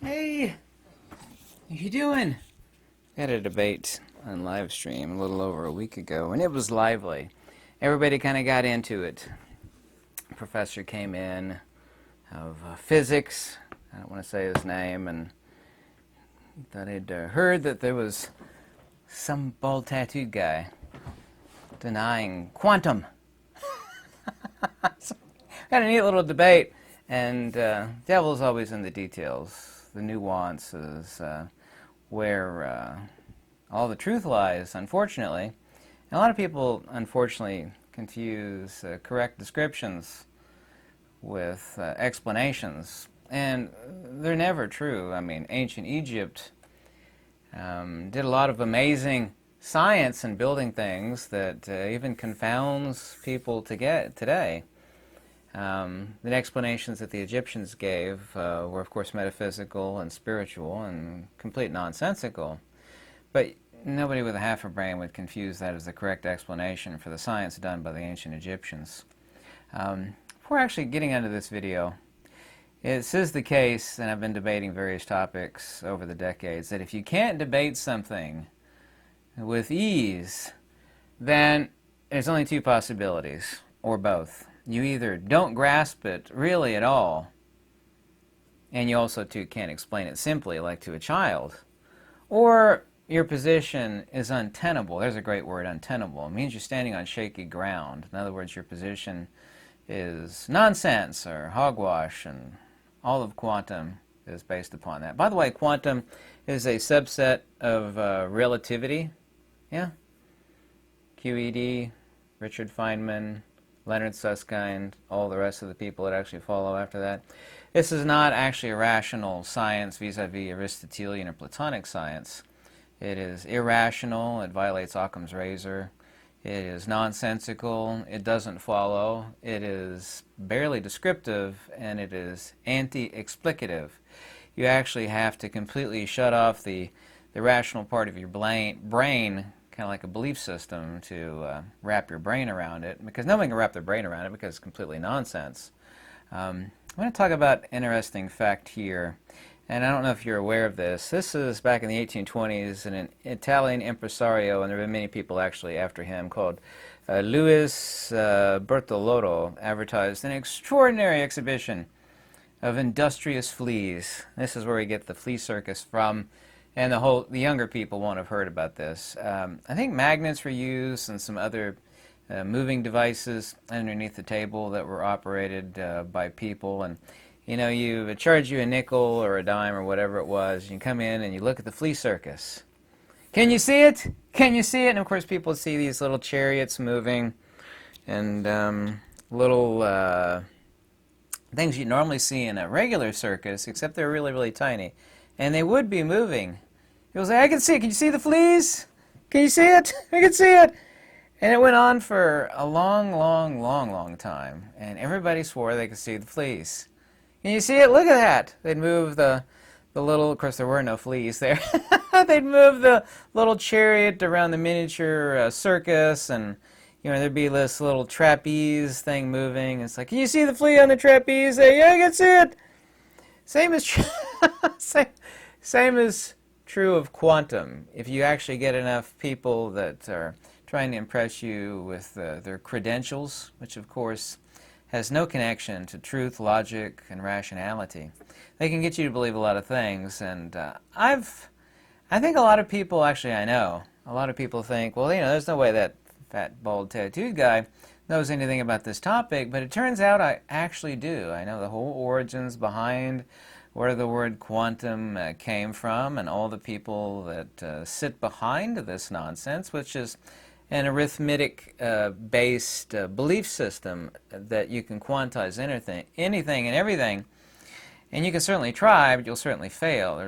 Hey, how you doing? I had a debate on live stream a little over a week ago, and it was lively. Everybody kind of got into it. A professor came in of physics. I don't want to say his name, and thought he'd heard that there was some bald tattooed guy denying quantum. So, had a neat little debate, and devil's always in the details, the nuances, where all the truth lies, unfortunately. And a lot of people, unfortunately, confuse correct descriptions with explanations, and they're never true. I mean, ancient Egypt did a lot of amazing science in building things that even confounds people to get today. The explanations that the Egyptians gave were, of course, metaphysical and spiritual and complete nonsensical. But nobody with a half a brain would confuse that as the correct explanation for the science done by the ancient Egyptians. Before actually getting into this video, it is the case, and I've been debating various topics over the decades, that if you can't debate something with ease, then there's only two possibilities, or both. You either don't grasp it really at all, and you also too can't explain it simply like to a child, or your position is untenable. There's a great word, untenable. It means you're standing on shaky ground. In other words, your position is nonsense or hogwash, and all of quantum is based upon that. By the way, quantum is a subset of relativity. Yeah? QED, Richard Feynman, Leonard Susskind, all the rest of the people that actually follow after that. This is not actually a rational science vis-a-vis Aristotelian or Platonic science. It is irrational. It violates Occam's razor. It is nonsensical. It doesn't follow. It is barely descriptive, and it is anti-explicative. You actually have to completely shut off the rational part of your brain, kind of like a belief system, to wrap your brain around it, because nobody can wrap their brain around it because it's completely nonsense. I'm going to talk about an interesting fact here, and I don't know if you're aware of this. This is back in the 1820s, and an Italian impresario, and there have been many people actually after him, called Louis Bertolotto, advertised an extraordinary exhibition of industrious fleas. This is where we get the flea circus from. And the younger people won't have heard about this. I think magnets were used and some other moving devices underneath the table that were operated by people. And you know, you charge you a nickel or a dime or whatever it was. You come in and you look at the flea circus. Can you see it? Can you see it? And of course, people see these little chariots moving and little things you normally see in a regular circus, except they're really, really tiny. And they would be moving. People say, I can see it. Can you see the fleas? Can you see it? I can see it. And it went on for a long, long, long, long time. And everybody swore they could see the fleas. Can you see it? Look at that. They'd move the little, of course there were no fleas there. They'd move the little chariot around the miniature circus, and you know, there'd be this little trapeze thing moving. It's like, can you see the flea on the trapeze? Say, yeah, I can see it. Same as same as true of quantum. If you actually get enough people that are trying to impress you with their credentials, which of course has no connection to truth, logic, and rationality, they can get you to believe a lot of things. And I think a lot of people, actually I know, a lot of people think, well, you know, there's no way that fat, bald, tattooed guy knows anything about this topic, but it turns out I actually do. I know the whole origins behind where the word quantum came from, and all the people that sit behind this nonsense, which is an arithmetic-based belief system that you can quantize anything and everything. And you can certainly try, but you'll certainly fail.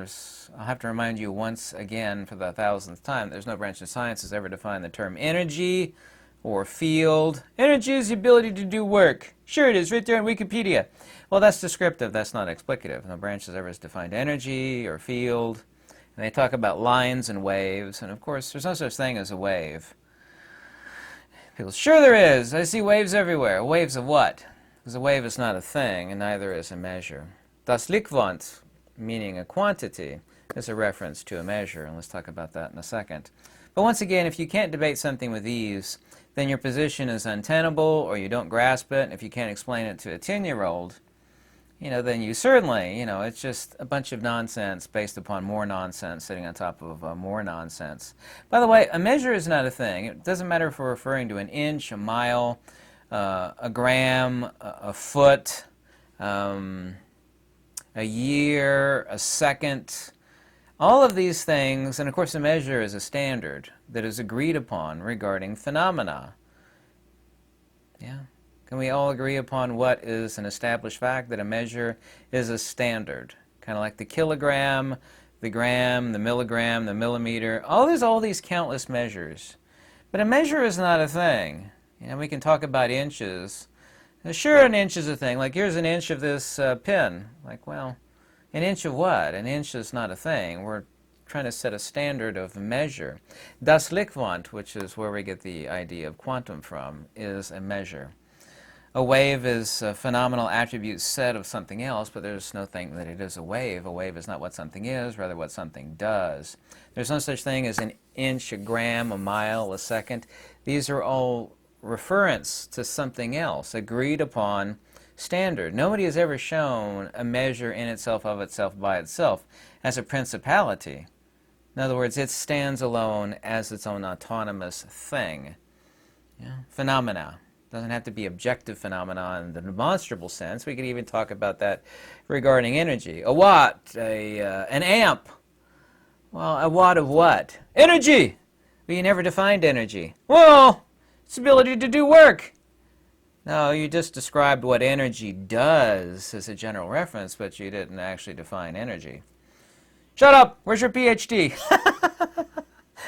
I'll have to remind you once again for the 1000th time, there's no branch of science that's ever defined the term energy or field. Energy is the ability to do work. Sure it is, right there in Wikipedia. Well, that's descriptive, that's not explicative. No branch has ever defined energy or field. And they talk about lines and waves, and of course there's no such thing as a wave. People, sure there is. I see waves everywhere. Waves of what? Because a wave is not a thing, and neither is a measure. Das Lichtwand, meaning a quantity, is a reference to a measure, and let's talk about that in a second. But once again, if you can't debate something with ease, then your position is untenable, or you don't grasp it. If you can't explain it to a 10-year-old, then you certainly, it's just a bunch of nonsense based upon more nonsense sitting on top of more nonsense. By the way, a measure is not a thing. It doesn't matter if we're referring to an inch, a mile, a gram, a foot, a year, a second. All of these things, and of course a measure is a standard that is agreed upon regarding phenomena. Yeah. Can we all agree upon what is an established fact, that a measure is a standard? Kind of like the kilogram, the gram, the milligram, the millimeter. All these countless measures. But a measure is not a thing. We can talk about inches. Now, sure, an inch is a thing. Like, here's an inch of this pen. Like, well, an inch of what? An inch is not a thing. We're trying to set a standard of measure. Das Lichtwand, which is where we get the idea of quantum from, is a measure. A wave is a phenomenal attribute set of something else, but there's no thing that it is a wave. A wave is not what something is, rather what something does. There's no such thing as an inch, a gram, a mile, a second. These are all reference to something else, agreed upon standard. Nobody has ever shown a measure in itself, of itself, by itself, as a principality. In other words, it stands alone as its own autonomous thing. Phenomena. Doesn't have to be objective phenomena in the demonstrable sense. We could even talk about that regarding energy. A watt, an amp. Well, a watt of what? Energy! But you never defined energy. Well, it's ability to do work. No, you just described what energy does as a general reference, but you didn't actually define energy. Shut up! Where's your PhD?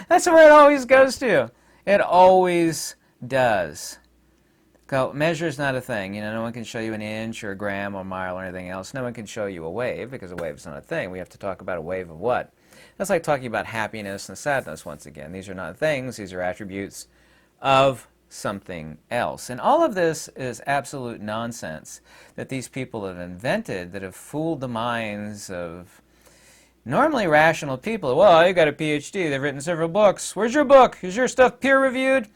That's where it always goes to. It always does. So, measure is not a thing. No one can show you an inch or a gram or a mile or anything else. No one can show you a wave, because a wave is not a thing. We have to talk about a wave of what? That's like talking about happiness and sadness once again. These are not things. These are attributes of something else. And all of this is absolute nonsense that these people have invented, that have fooled the minds of normally rational people. Well, you got a PhD. They've written several books. Where's your book? Is your stuff peer-reviewed?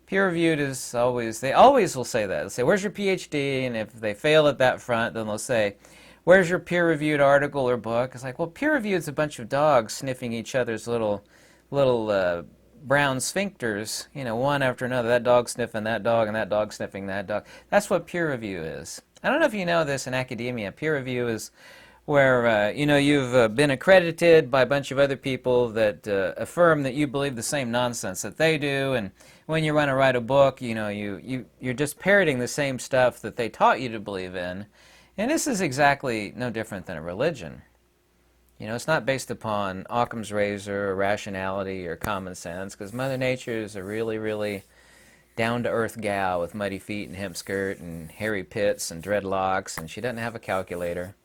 Peer-reviewed is always, they always will say that. They'll say, where's your PhD? And if they fail at that front, then they'll say, where's your peer-reviewed article or book? It's like, well, peer-reviewed is a bunch of dogs sniffing each other's little brown sphincters, one after another. That dog sniffing that dog, and that dog sniffing that dog. That's what peer review is. I don't know if you know this in academia. Peer review is where, you've been accredited by a bunch of other people that affirm that you believe the same nonsense that they do, and when you want to write a book, you're just parroting the same stuff that they taught you to believe in. And this is exactly no different than a religion. It's not based upon Occam's razor or rationality or common sense, because Mother Nature is a really, really down-to-earth gal with muddy feet and hemp skirt and hairy pits and dreadlocks, and she doesn't have a calculator.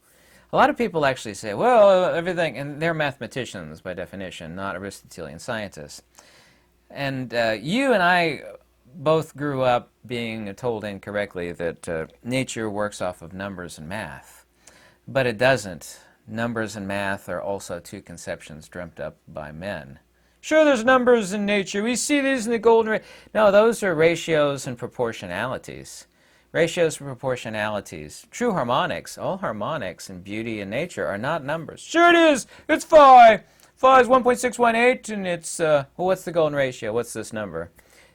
A lot of people actually say, well, everything, and they're mathematicians by definition, not Aristotelian scientists. And you and I both grew up being told incorrectly that nature works off of numbers and math. But it doesn't. Numbers and math are also two conceptions dreamt up by men. Sure, there's numbers in nature. We see these in the golden ratio. No, those are ratios and proportionalities. Ratios and proportionalities. True harmonics, all harmonics in beauty and nature are not numbers. Sure it is! It's phi! Phi is 1.618, and it's, well, what's the golden ratio? What's this number?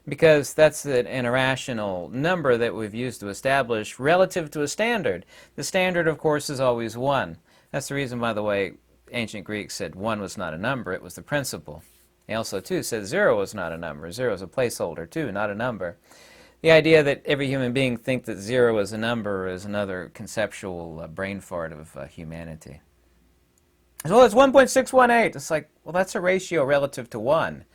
Because that's an irrational number that we've used to establish relative to a standard. The standard, of course, is always 1. That's the reason, by the way, ancient Greeks said 1 was not a number, it was the principle. They also, too, said 0 was not a number. 0 is a placeholder, too, not a number. The idea that every human being thinks that 0 is a number is another conceptual brain fart of humanity. Well, it's 1.618. It's like, well, that's a ratio relative to 1.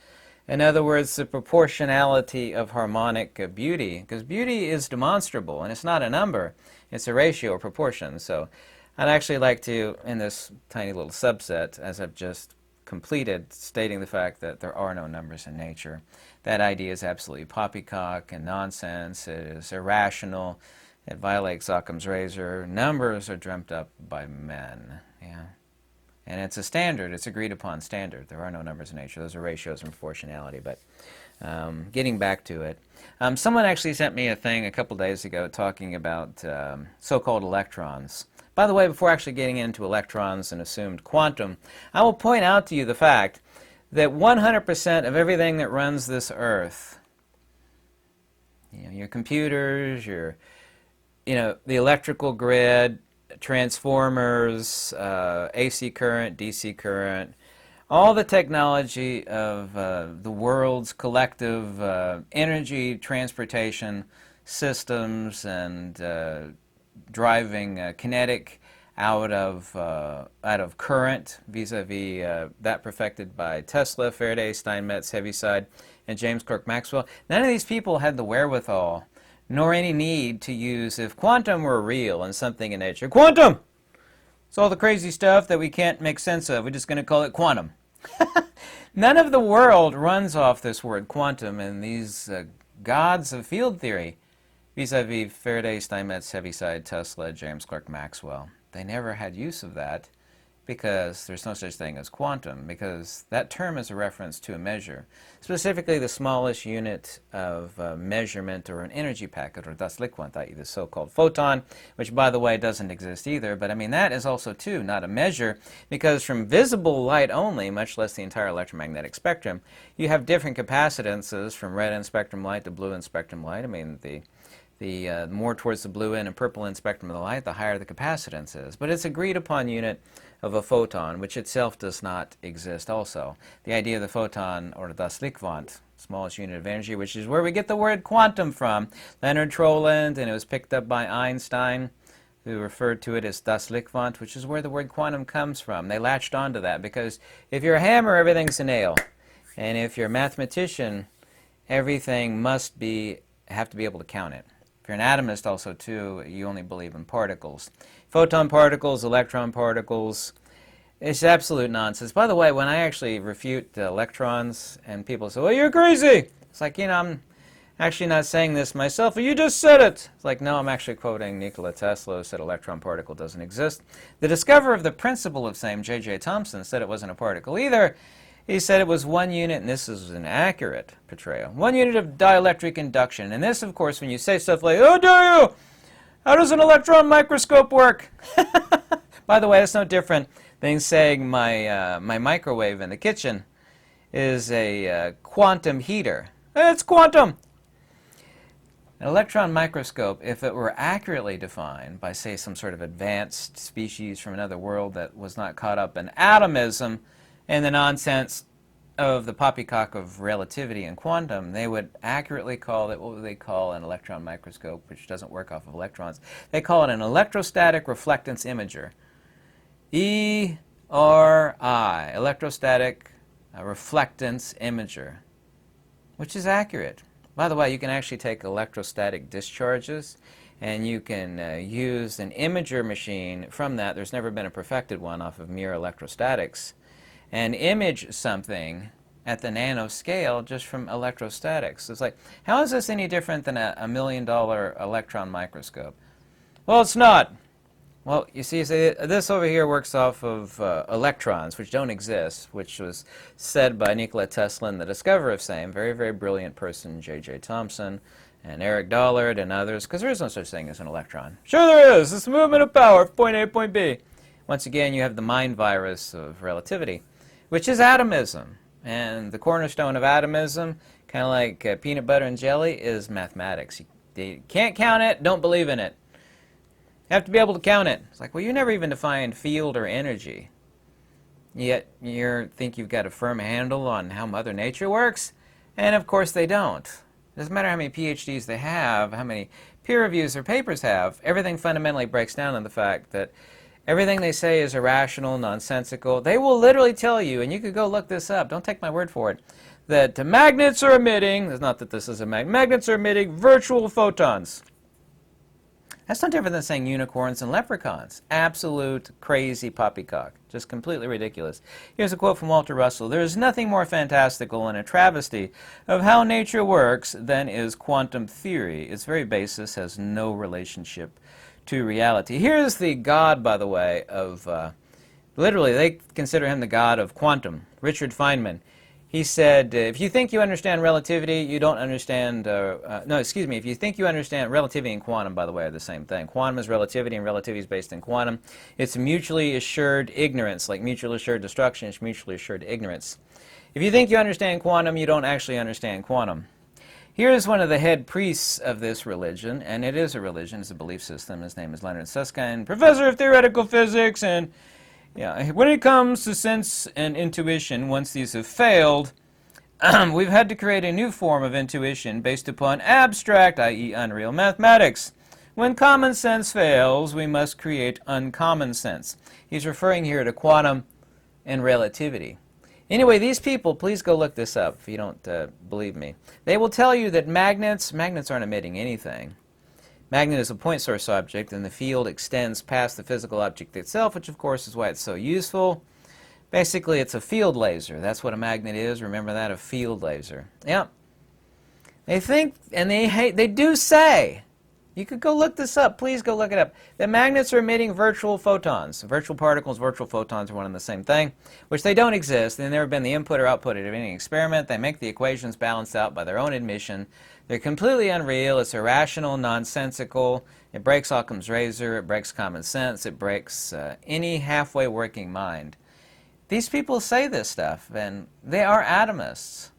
In other words, the proportionality of harmonic beauty, because beauty is demonstrable, and it's not a number. It's a ratio or proportion. So I'd actually like to, in this tiny little subset, as I've just completed, stating the fact that there are no numbers in nature. That idea is absolutely poppycock and nonsense. It is irrational. It violates Occam's razor. Numbers are dreamt up by men. Yeah. And it's a standard. It's agreed upon standard. There are no numbers in nature. Those are ratios and proportionality. But getting back to it, someone actually sent me a thing a couple days ago talking about so-called electrons. By the way, before actually getting into electrons and assumed quantum, I will point out to you the fact that 100% of everything that runs this Earth, your computers, the electrical grid, transformers, AC current, DC current, all the technology of the world's collective energy transportation systems and driving kinetic out of current vis-a-vis that perfected by Tesla, Faraday, Steinmetz, Heaviside, and James Clerk Maxwell. None of these people had the wherewithal nor any need to use, if quantum were real and something in nature. Quantum! It's all the crazy stuff that we can't make sense of. We're just going to call it quantum. None of the world runs off this word quantum, and these gods of field theory, vis-a-vis Faraday, Steinmetz, Heaviside, Tesla, James Clerk Maxwell, they never had use of that because there's no such thing as quantum, because that term is a reference to a measure, specifically the smallest unit of measurement or an energy packet, or das Lichtquant, i.e. the so-called photon, which, by the way, doesn't exist either. But I mean, that is also, too, not a measure, because from visible light only, much less the entire electromagnetic spectrum, you have different capacitances from red end spectrum light to blue end spectrum light. I mean, the more towards the blue end and purple end spectrum of the light, the higher the capacitance is. But it's agreed upon unit of a photon, which itself does not exist also. The idea of the photon, or das Lichtquant, smallest unit of energy, which is where we get the word quantum from. Leonard Troland, and it was picked up by Einstein, who referred to it as das Lichtquant, which is where the word quantum comes from. They latched onto that because if you're a hammer, everything's a nail. And if you're a mathematician, everything have to be able to count it. If you're an atomist also, too, you only believe in particles. Photon particles, electron particles, it's absolute nonsense. By the way, when I actually refute electrons and people say, well, you're crazy, it's like, I'm actually not saying this myself, you just said it. It's like, no, I'm actually quoting Nikola Tesla, who said electron particle doesn't exist. The discoverer of the principle of same, J.J. Thomson, said it wasn't a particle either. He said it was 1 unit, and this is an accurate portrayal, 1 unit of dielectric induction. And this, of course, when you say stuff like, oh, dare you! How does an electron microscope work? By the way, it's no different than saying my microwave in the kitchen is a quantum heater. It's quantum! An electron microscope, if it were accurately defined by, say, some sort of advanced species from another world that was not caught up in atomism and the nonsense of the poppycock of relativity and quantum, they would accurately call it, what would they call an electron microscope, which doesn't work off of electrons? They call it an electrostatic reflectance imager. E-R-I, electrostatic reflectance imager, which is accurate. By the way, you can actually take electrostatic discharges and you can use an imager machine from that. There's never been a perfected one off of mere electrostatics, and image something at the nanoscale just from electrostatics. It's like, how is this any different than a $1 million electron microscope? Well, it's not. Well, you see, this over here works off of electrons, which don't exist, which was said by Nikola Tesla and the discoverer of same, very, very brilliant person, J.J. Thomson, and Eric Dollard and others, because there is no such thing as an electron. Sure there is. It's the movement of power from point A to point B. Once again, you have the mind virus of relativity, which is atomism. And the cornerstone of atomism, kind of like peanut butter and jelly, is mathematics. You can't count it, don't believe in it. You have to be able to count it. It's like, well, you never even defined field or energy. Yet you think you've got a firm handle on how Mother Nature works? And of course they don't. It doesn't matter how many PhDs they have, how many peer reviews their papers have, everything fundamentally breaks down on the fact that everything they say is irrational, nonsensical. They will literally tell you, and you could go look this up, don't take my word for it, that magnets are emitting, it's not that this is a magnet, magnets are emitting virtual photons. That's no different than saying unicorns and leprechauns. Absolute crazy poppycock. Just completely ridiculous. Here's a quote from Walter Russell. There is nothing more fantastical and a travesty of how nature works than is quantum theory. Its very basis has no relationship to reality. Here's the god, by the way, of Literally, they consider him the god of quantum. Richard Feynman. He said, if you think you understand relativity, you don't understand, no, excuse me, if you think you understand, relativity and quantum, by the way, are the same thing. Quantum is relativity, and relativity is based in quantum. It's mutually assured ignorance, like mutually assured destruction is mutually assured ignorance. If you think you understand quantum, you don't actually understand quantum. Here's one of the head priests of this religion, and it is a religion, it's a belief system. His name is Leonard Susskind, professor of theoretical physics, and yeah, when it comes to sense and intuition, once these have failed, we've had to create a new form of intuition based upon abstract, i.e. unreal mathematics. When common sense fails, we must create uncommon sense. He's referring here to quantum and relativity. Anyway, these people, please go look this up if you don't believe me. They will tell you that magnets aren't emitting anything. Magnet is a point source object, and the field extends past the physical object itself, which of course is why it's so useful. Basically, it's a field laser. That's what a magnet is. Remember that, a field laser. Yeah. They think, and they do say, you could go look this up, please go look it up, that magnets are emitting virtual photons. Virtual particles, virtual photons are one and the same thing, which they don't exist. They've never been the input or output of any experiment. They make the equations balanced out by their own admission. They're completely unreal. It's irrational, nonsensical. It breaks Occam's razor. It breaks common sense. It breaks any halfway working mind. These people say this stuff, and they are atomists.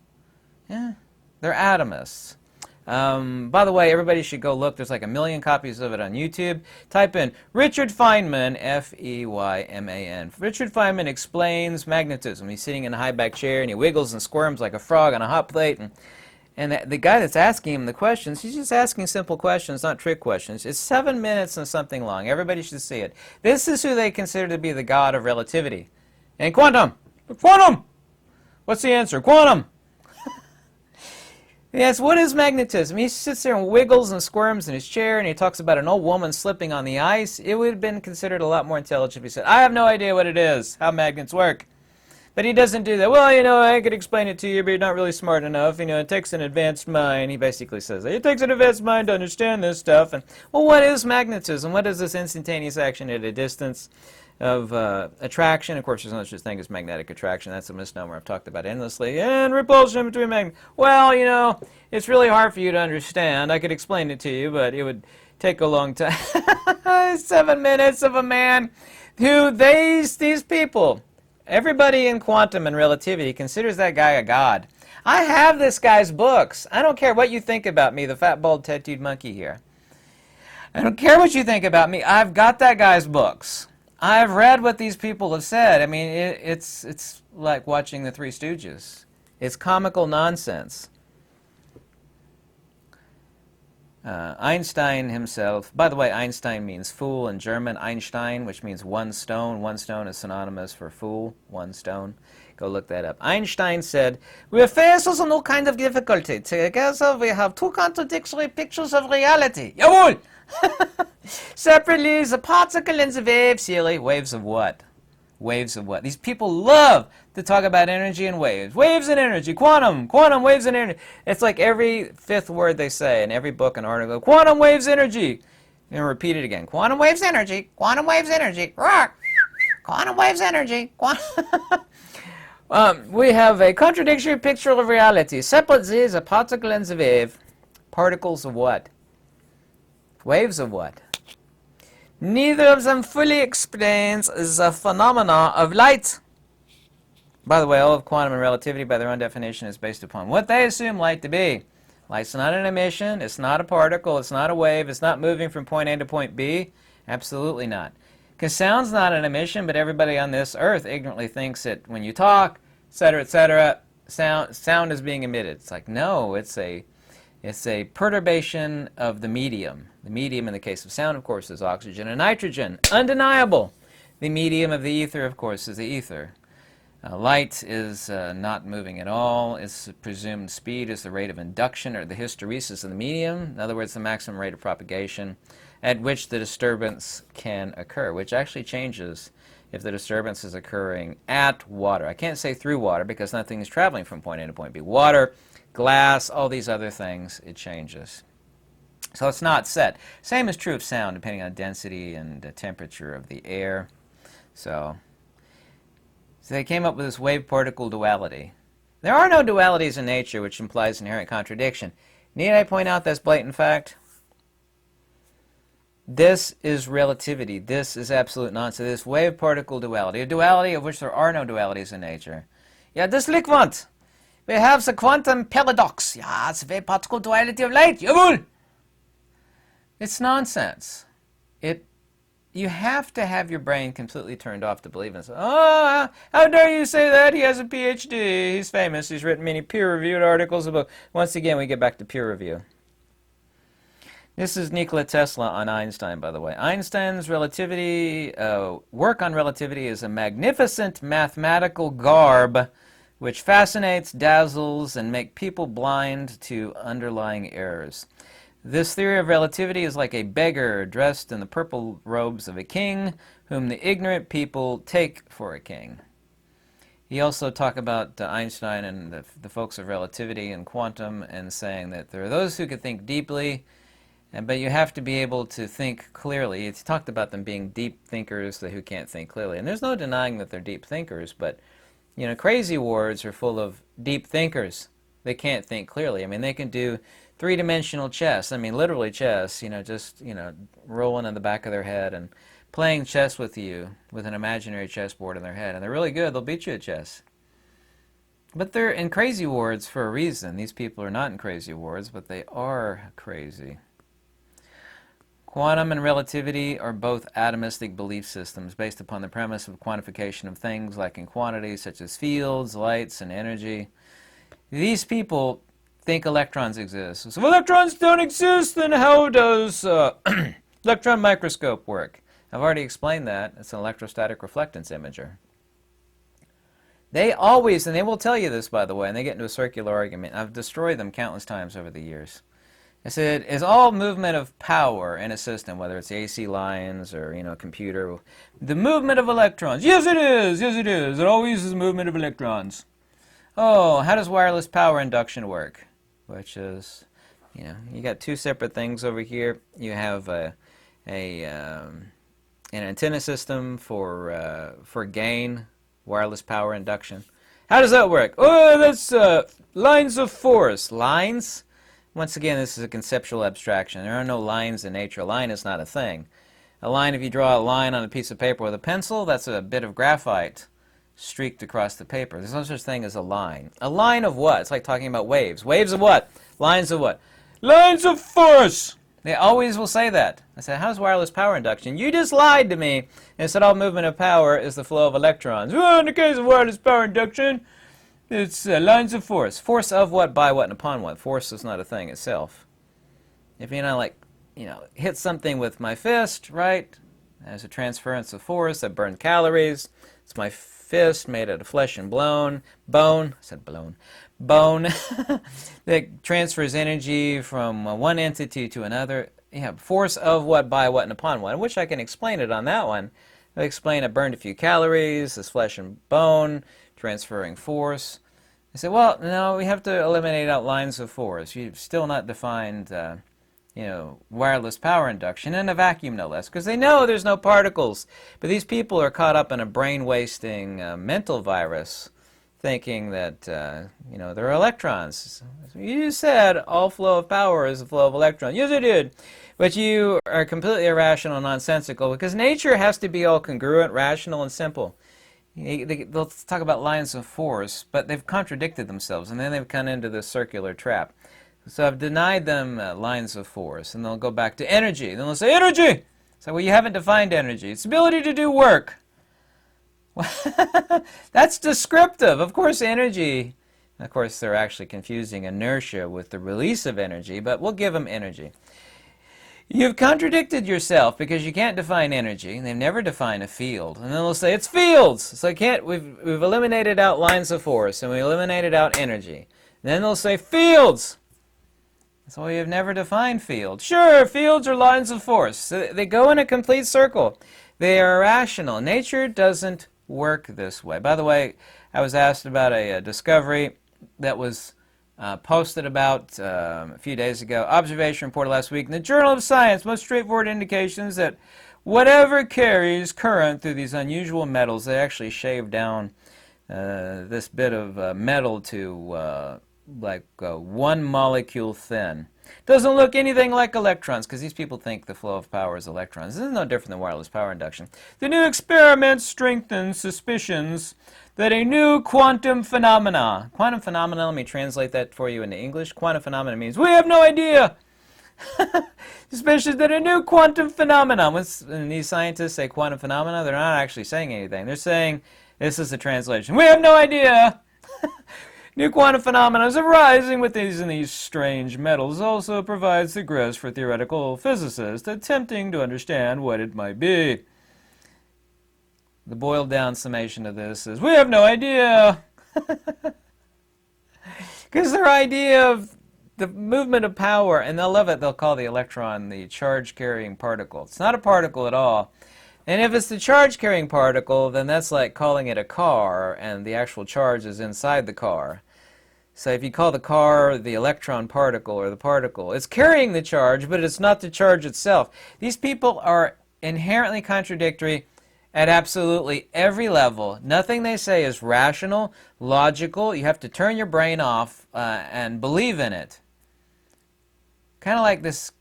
Yeah, they're atomists. By the way, everybody should go look. There's like 1 million copies of it on YouTube. Type in Richard Feynman, F-E-Y-M-A-N. Richard Feynman explains magnetism. He's sitting in a high-back chair, and he wiggles and squirms like a frog on a hot plate. And the guy that's asking him the questions, he's just asking simple questions, not trick questions. It's 7 minutes and something long. Everybody should see it. This is who they consider to be the god of relativity. And quantum! Quantum! What's the answer? Quantum! Yes, what is magnetism? He sits there and wiggles and squirms in his chair, and he talks about an old woman slipping on the ice. It would have been considered a lot more intelligent if he said, I have no idea what it is, how magnets work. But he doesn't do that. Well, you know, I could explain it to you, but you're not really smart enough. You know, it takes an advanced mind. He basically says that. It takes an advanced mind to understand this stuff. And, well, what is magnetism? What is this instantaneous action at a distance of attraction? Of course, there's no such thing as magnetic attraction. That's a misnomer I've talked about endlessly. And repulsion between magnets. Well, you know, it's really hard for you to understand. I could explain it to you, but it would take a long time. 7 minutes of a man who these people... Everybody in quantum and relativity considers that guy a god. I have this guy's books. I don't care what you think about me, the fat, bald, tattooed monkey here. I don't care what you think about me. I've got that guy's books. I've read what these people have said. I mean, it's like watching the Three Stooges. It's comical nonsense. Einstein himself, by the way, Einstein means fool in German. Einstein, which means one stone. One stone is synonymous for fool, one stone. Go look that up. Einstein said, we are faced with a new kind of difficulty. Together we have two contradictory pictures of reality. Jawohl! Separately, the particle and the wave theory. Waves of what? Waves of what? These people love to talk about energy and waves. Waves and energy. Quantum. Quantum, waves and energy. It's like every fifth word they say in every book and article. Quantum waves energy. And repeat it again. Quantum waves energy. Quantum waves energy. Rock. Quantum waves energy. We have a contradictory picture of reality. Separately, the particle and the wave. Particles of what? Waves of what? Neither of them fully explains the phenomena of light. By the way, all of quantum and relativity, by their own definition, is based upon what they assume light to be. Light's not an emission, it's not a particle, it's not a wave, it's not moving from point A to point B. Absolutely not. Because sound's not an emission, but everybody on this earth ignorantly thinks that when you talk, etc., sound is being emitted. It's like, no, it's a perturbation of the medium. The medium in the case of sound, of course, is oxygen and nitrogen. Undeniable. The medium of the ether, of course, is the ether. Light is not moving at all. Its presumed speed is the rate of induction or the hysteresis of the medium. In other words, the maximum rate of propagation at which the disturbance can occur, which actually changes if the disturbance is occurring at water. I can't say through water because nothing is traveling from point A to point B. Water, glass, all these other things, it changes. So it's not set. Same is true of sound, depending on density and temperature of the air. So So they came up with this wave-particle duality. There are no dualities in nature, which implies inherent contradiction. Need I point out this blatant fact? This is relativity. This is absolute nonsense. This wave-particle duality, a duality of which there are no dualities in nature. Yeah, this liquid. We have the quantum paradox. Yeah, it's a wave-particle duality of light. Jawohl! It's nonsense. You have to have your brain completely turned off to believe in it. Oh, how dare you say that? He has a PhD. He's famous. He's written many peer-reviewed articles about... Once again, we get back to peer review. This is Nikola Tesla on Einstein, by the way. Einstein's relativity, work on relativity is a magnificent mathematical garb which fascinates, dazzles, and makes people blind to underlying errors. This theory of relativity is like a beggar dressed in the purple robes of a king, whom the ignorant people take for a king. He also talked about Einstein and the folks of relativity and quantum, and saying that there are those who can think deeply, but you have to be able to think clearly. He talked about them being deep thinkers who can't think clearly. And there's no denying that they're deep thinkers, but you know, crazy wards are full of deep thinkers. They can't think clearly. I mean, they can do three-dimensional chess. I mean, literally chess, just, rolling in the back of their head and playing chess with you with an imaginary chessboard in their head. And they're really good. They'll beat you at chess. But they're in crazy wards for a reason. These people are not in crazy wards, but they are crazy. Quantum and relativity are both atomistic belief systems based upon the premise of quantification of things like in quantities such as fields, lights, and energy. These people think electrons exist. So if electrons don't exist, then how does electron microscope work? I've already explained that. It's an electrostatic reflectance imager. They always, and they will tell you this, by the way, and they get into a circular argument. I've destroyed them countless times over the years. I said, is all movement of power in a system, whether it's AC lines or, a computer, the movement of electrons? Yes, it is. Yes, it is. It always is movement of electrons. Oh, how does wireless power induction work? Which is, you got two separate things over here. You have an antenna system for gain, wireless power induction. How does that work? Oh, that's lines of force. Lines? Once again, this is a conceptual abstraction. There are no lines in nature. A line is not a thing. A line, if you draw a line on a piece of paper with a pencil, that's a bit of graphite streaked across the paper. There's no such thing as a line. A line of what? It's like talking about waves. Waves of what? Lines of what? Lines of force! They always will say that. I said, how's wireless power induction? You just lied to me and said all movement of power is the flow of electrons. Well, in the case of wireless power induction, it's lines of force. Force of what, by what, and upon what? Force is not a thing itself. If hit something with my fist, right? There's a transference of force. I burn calories. It's my fist made out of flesh and bone. I said blown. Bone that transfers energy from one entity to another. Force of what, by what, and upon what. I wish I can explain it on that one. I explain I burned a few calories, this flesh and bone, transferring force. I said, well, no, we have to eliminate out lines of force. You've still not defined, wireless power induction in a vacuum, no less, because they know there's no particles. But these people are caught up in a brain-wasting mental virus, thinking that, there are electrons. You said all flow of power is the flow of electrons. Yes, I did. But you are completely irrational and nonsensical, because nature has to be all congruent, rational, and simple. They'll talk about lines of force, but they've contradicted themselves, and then they've come into this circular trap. So I've denied them lines of force, and they'll go back to energy. Then they'll say, energy! So, well, you haven't defined energy. It's the ability to do work. That's descriptive. Of course, energy, of course, they're actually confusing inertia with the release of energy, but we'll give them energy. You've contradicted yourself because you can't define energy. They've never defined a field. And then they'll say, it's fields. So we've eliminated out lines of force, and we eliminated out energy. And then they'll say, fields. So you've never defined fields. Sure, fields are lines of force. So they go in a complete circle. They are irrational. Nature doesn't work this way. By the way, I was asked about a discovery that was posted about a few days ago. Observation reported last week in the Journal of Science. Most straightforward indications that whatever carries current through these unusual metals, they actually shave down this bit of metal to like 1 molecule thin. Doesn't look anything like electrons, because these people think the flow of power is electrons. This is no different than wireless power induction. The new experiment strengthens suspicions that a new quantum phenomena. Quantum phenomena, let me translate that for you into English. Quantum phenomena means we have no idea. Suspicious that a new quantum phenomena. When these scientists say quantum phenomena, they're not actually saying anything. They're saying, this is the translation. We have no idea. New quantum phenomena arising with these strange metals also provides the grist for theoretical physicists attempting to understand what it might be. The boiled down summation of this is, we have no idea. Because their idea of the movement of power, and they'll love it, they'll call the electron the charge-carrying particle. It's not a particle at all. And if it's the charge-carrying particle, then that's like calling it a car, and the actual charge is inside the car. So if you call the car the electron particle or the particle, it's carrying the charge, but it's not the charge itself. These people are inherently contradictory at absolutely every level. Nothing they say is rational, logical. You have to turn your brain off and believe in it. Kind of like this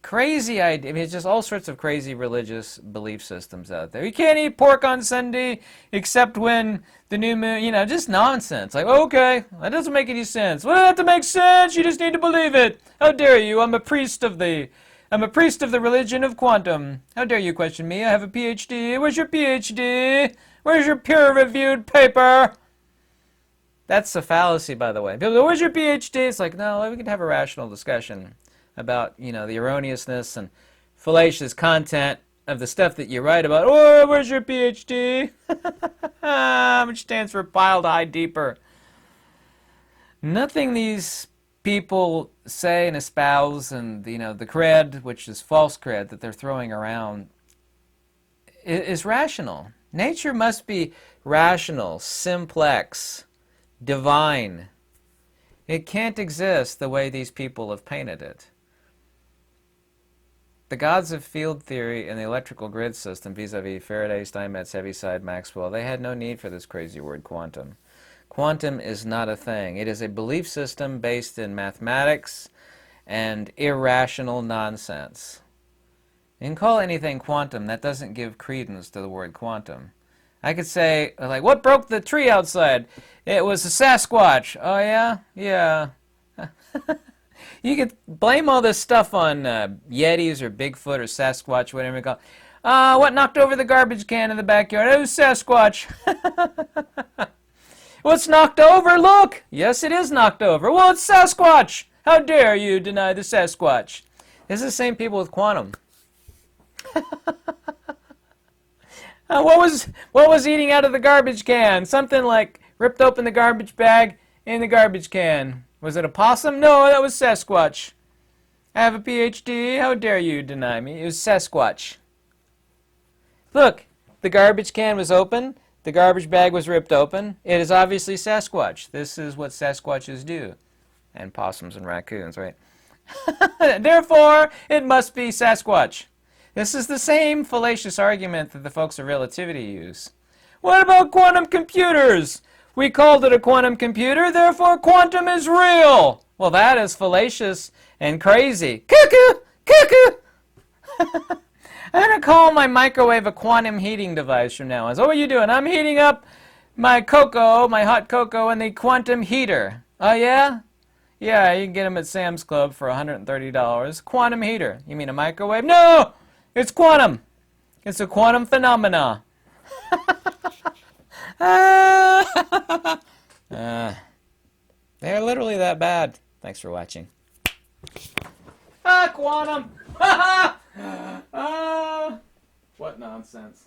crazy idea. I mean, it's just all sorts of crazy religious belief systems out there. You can't eat pork on Sunday except when the new moon, you know, just nonsense. Like, okay, that doesn't make any sense. Well, it doesn't have to make sense. You just need to believe it. How dare you? I'm a priest of the religion of quantum. How dare you question me? I have a PhD. Where's your PhD? Where's your peer-reviewed paper? That's a fallacy, by the way. People go, where's your PhD? It's like, no, we can have a rational discussion about, you know, the erroneousness and fallacious content of the stuff that you write about. Oh, where's your PhD? Which stands for piled high deeper. Nothing these people say and espouse, and, you know, the cred, which is false cred that they're throwing around, is rational. Nature must be rational, simplex, divine. It can't exist the way these people have painted it. The gods of field theory and the electrical grid system, vis-a-vis Faraday, Steinmetz, Heaviside, Maxwell, they had no need for this crazy word quantum. Quantum is not a thing. It is a belief system based in mathematics and irrational nonsense. You can call anything quantum. That doesn't give credence to the word quantum. I could say, like, what broke the tree outside? It was a Sasquatch. Oh, yeah? Yeah. You could blame all this stuff on Yetis or Bigfoot or Sasquatch, whatever you call it. What knocked over the garbage can in the backyard? It was Sasquatch. What's knocked over? Look! Yes, it is knocked over. Well, it's Sasquatch! How dare you deny the Sasquatch? This is the same people with quantum. What was eating out of the garbage can? Something like ripped open the garbage bag in the garbage can. Was it a possum? No, that was Sasquatch. I have a PhD. How dare you deny me? It was Sasquatch. Look, the garbage can was open. The garbage bag was ripped open. It is obviously Sasquatch. This is what Sasquatches do. And possums and raccoons, right? Therefore, it must be Sasquatch. This is the same fallacious argument that the folks of relativity use. What about quantum computers? We called it a quantum computer, therefore quantum is real. Well, that is fallacious and crazy. Cuckoo! Cuckoo! I'm going to call my microwave a quantum heating device from now on. So what are you doing? I'm heating up my cocoa, my hot cocoa, in the quantum heater. Oh, yeah? Yeah, you can get them at Sam's Club for $130. Quantum heater. You mean a microwave? No! It's quantum. It's a quantum phenomena. They're literally that bad. Thanks for watching. Quantum! What nonsense.